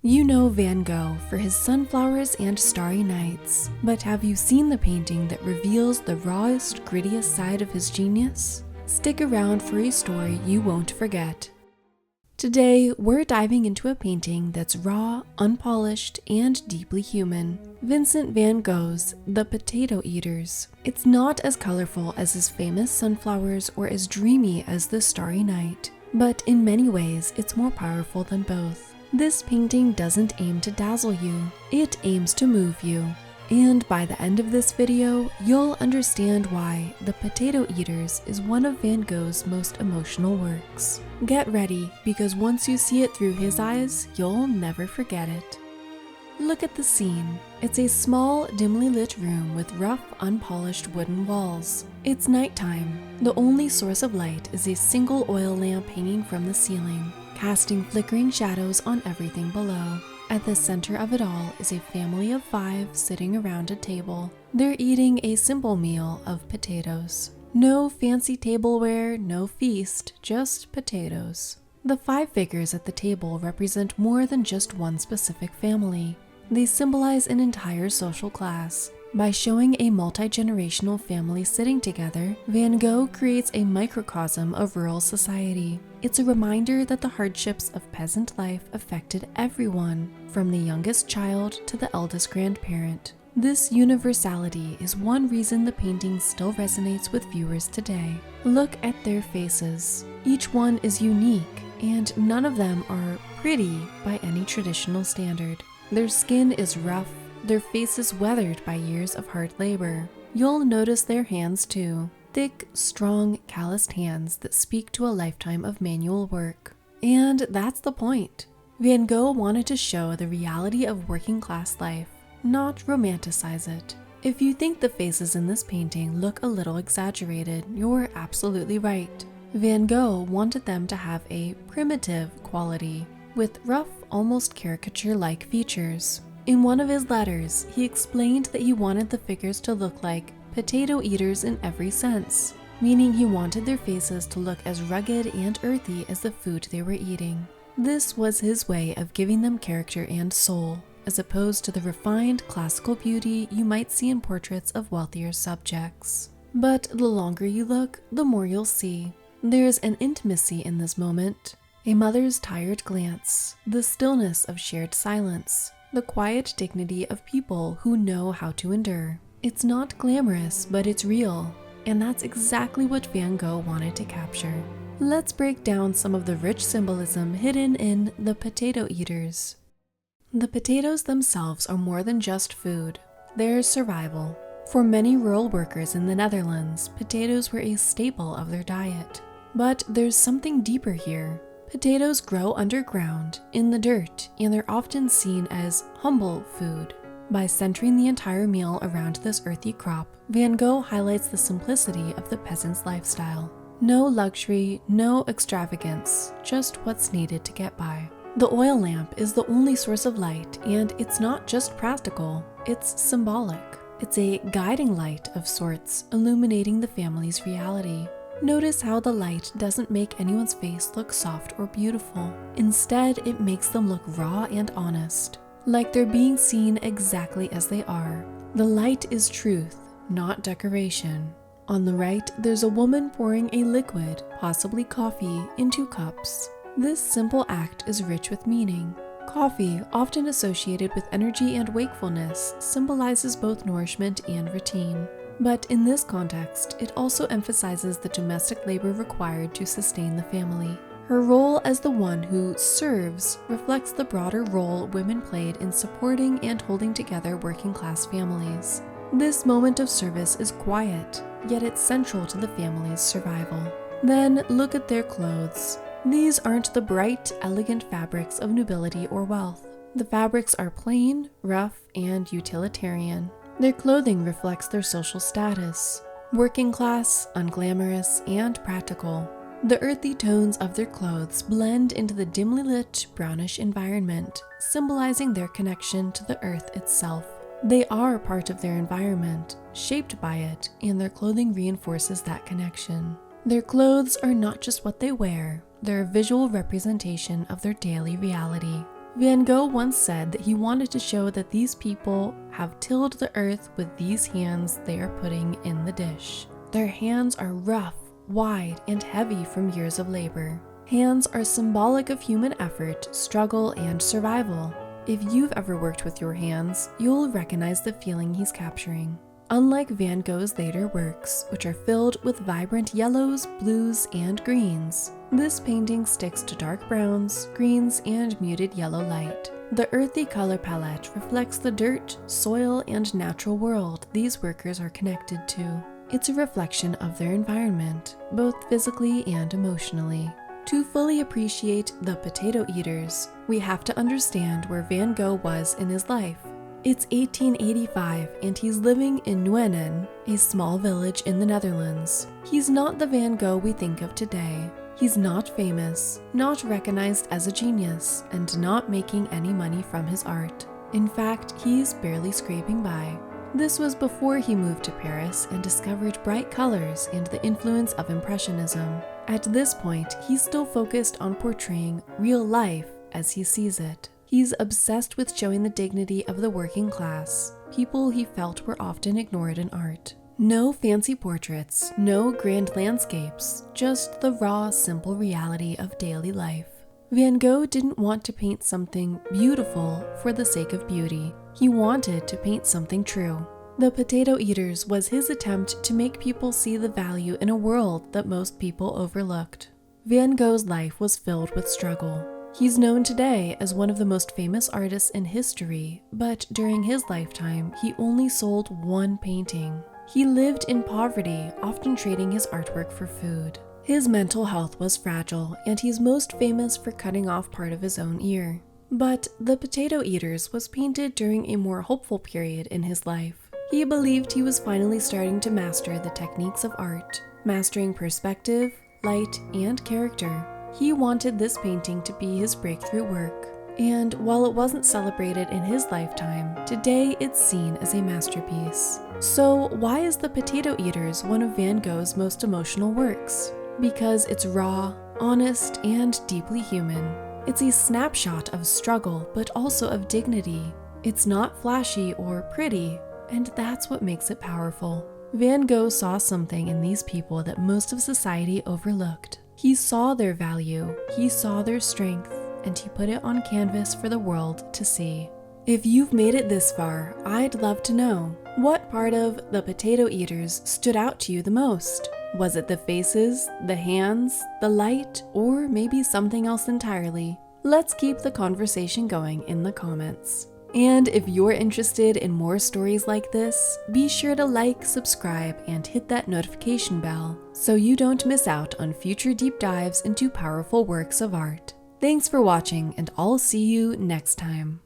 You know Van Gogh for his sunflowers and starry nights, but have you seen the painting that reveals the rawest, grittiest side of his genius? Stick around for a story you won't forget. Today, we're diving into a painting that's raw, unpolished, and deeply human. Vincent van Gogh's The Potato Eaters. It's not as colorful as his famous sunflowers or as dreamy as The Starry Night, but in many ways, it's more powerful than both. This painting doesn't aim to dazzle you, it aims to move you. And by the end of this video, you'll understand why The Potato Eaters is one of Van Gogh's most emotional works. Get ready, because once you see it through his eyes, you'll never forget it. Look at the scene. It's a small, dimly lit room with rough, unpolished wooden walls. It's nighttime. The only source of light is a single oil lamp hanging from the ceiling, casting flickering shadows on everything below. At the center of it all is a family of 5 sitting around a table. They're eating a simple meal of potatoes. No fancy tableware, no feast, just potatoes. The 5 figures at the table represent more than just one specific family. They symbolize an entire social class. By showing a multi-generational family sitting together, Van Gogh creates a microcosm of rural society. It's a reminder that the hardships of peasant life affected everyone, from the youngest child to the eldest grandparent. This universality is one reason the painting still resonates with viewers today. Look at their faces. Each one is unique, and none of them are pretty by any traditional standard. Their skin is rough, their faces weathered by years of hard labor. You'll notice their hands too. Thick, strong, calloused hands that speak to a lifetime of manual work. And that's the point. Van Gogh wanted to show the reality of working class life, not romanticize it. If you think the faces in this painting look a little exaggerated, you're absolutely right. Van Gogh wanted them to have a primitive quality, with rough, almost caricature-like features. In one of his letters, he explained that he wanted the figures to look like potato eaters in every sense, meaning he wanted their faces to look as rugged and earthy as the food they were eating. This was his way of giving them character and soul, as opposed to the refined classical beauty you might see in portraits of wealthier subjects. But the longer you look, the more you'll see. There's an intimacy in this moment, a mother's tired glance, the stillness of shared silence, the quiet dignity of people who know how to endure. It's not glamorous, but it's real, and that's exactly what Van Gogh wanted to capture. Let's break down some of the rich symbolism hidden in The Potato Eaters. The potatoes themselves are more than just food. They're survival. For many rural workers in the Netherlands, potatoes were a staple of their diet. But there's something deeper here. Potatoes grow underground, in the dirt, and they're often seen as humble food. By centering the entire meal around this earthy crop, Van Gogh highlights the simplicity of the peasant's lifestyle. No luxury, no extravagance, just what's needed to get by. The oil lamp is the only source of light, and it's not just practical, it's symbolic. It's a guiding light of sorts, illuminating the family's reality. Notice how the light doesn't make anyone's face look soft or beautiful. Instead, it makes them look raw and honest, like they're being seen exactly as they are. The light is truth, not decoration. On the right, there's a woman pouring a liquid, possibly coffee, into cups. This simple act is rich with meaning. Coffee, often associated with energy and wakefulness, symbolizes both nourishment and routine. But in this context, it also emphasizes the domestic labor required to sustain the family. Her role as the one who serves reflects the broader role women played in supporting and holding together working-class families. This moment of service is quiet, yet it's central to the family's survival. Then look at their clothes. These aren't the bright, elegant fabrics of nobility or wealth. The fabrics are plain, rough, and utilitarian. Their clothing reflects their social status, working class, unglamorous, and practical. The earthy tones of their clothes blend into the dimly lit, brownish environment, symbolizing their connection to the earth itself. They are part of their environment, shaped by it, and their clothing reinforces that connection. Their clothes are not just what they wear, they're a visual representation of their daily reality. Van Gogh once said that he wanted to show that these people have tilled the earth with these hands they are putting in the dish. Their hands are rough, wide, and heavy from years of labor. Hands are symbolic of human effort, struggle, and survival. If you've ever worked with your hands, you'll recognize the feeling he's capturing. Unlike Van Gogh's later works, which are filled with vibrant yellows, blues, and greens, this painting sticks to dark browns, greens, and muted yellow light. The earthy color palette reflects the dirt, soil, and natural world these workers are connected to. It's a reflection of their environment, both physically and emotionally. To fully appreciate the potato eaters, we have to understand where Van Gogh was in his life. It's 1885 and he's living in Nuenen, a small village in the Netherlands. He's not the Van Gogh we think of today. He's not famous, not recognized as a genius, and not making any money from his art. In fact, he's barely scraping by. This was before he moved to Paris and discovered bright colors and the influence of Impressionism. At this point, he's still focused on portraying real life as he sees it. He's obsessed with showing the dignity of the working class, people he felt were often ignored in art. No fancy portraits, no grand landscapes, just the raw, simple reality of daily life. Van Gogh didn't want to paint something beautiful for the sake of beauty. He wanted to paint something true. The Potato Eaters was his attempt to make people see the value in a world that most people overlooked. Van Gogh's life was filled with struggle. He's known today as one of the most famous artists in history, but during his lifetime, he only sold one painting. He lived in poverty, often trading his artwork for food. His mental health was fragile, and he's most famous for cutting off part of his own ear. But The Potato Eaters was painted during a more hopeful period in his life. He believed he was finally starting to master the techniques of art, mastering perspective, light, and character. He wanted this painting to be his breakthrough work, and while it wasn't celebrated in his lifetime, today it's seen as a masterpiece. So why is The Potato Eaters one of Van Gogh's most emotional works? Because it's raw, honest, and deeply human. It's a snapshot of struggle, but also of dignity. It's not flashy or pretty, and that's what makes it powerful. Van Gogh saw something in these people that most of society overlooked. He saw their value, he saw their strength, and he put it on canvas for the world to see. If you've made it this far, I'd love to know, what part of The Potato Eaters stood out to you the most? Was it the faces, the hands, the light, or maybe something else entirely? Let's keep the conversation going in the comments. And if you're interested in more stories like this, be sure to like, subscribe, and hit that notification bell so you don't miss out on future deep dives into powerful works of art. Thanks for watching, and I'll see you next time.